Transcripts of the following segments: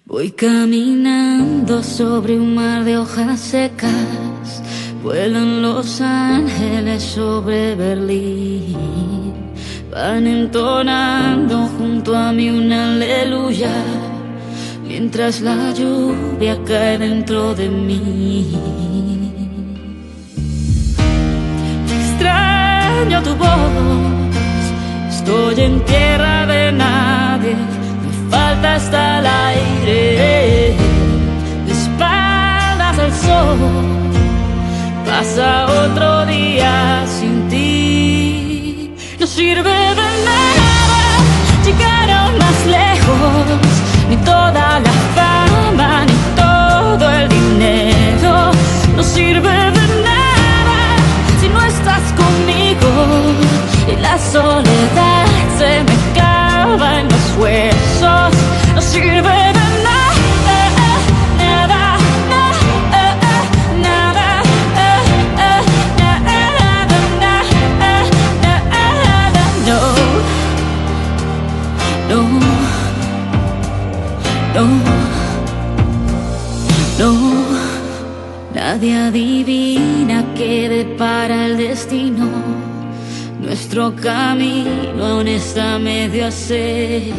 Voy caminando sobre un mar de hojas secas, vuelan los ángeles sobre Berlín, van entonando junto a mí una aleluya, mientras la lluvia cae dentro de mí. Extraño tu voz, estoy en tierra de nadie, me falta hasta el aire, de espaldas al sol, pasa otro día sin ti. No sirve de nada llegar más lejos, ni toda la fama, ni todo el dinero. No sirve de nada si no estás conmigo, y la soledad se me clava en los huesos. No sirve de nada, nada, nada, no, no, no, nadie adivina qué depara el destino. Nuestro camino aún está a medio hacer.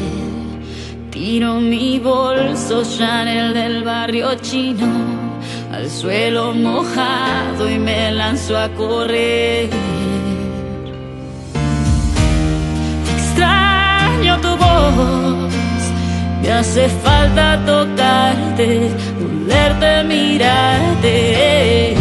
Tiro mi bolso Chanel del barrio chino al suelo mojado y me lanzo a correr. Extraño tu voz, me hace falta tocarte, volverte, mirarte.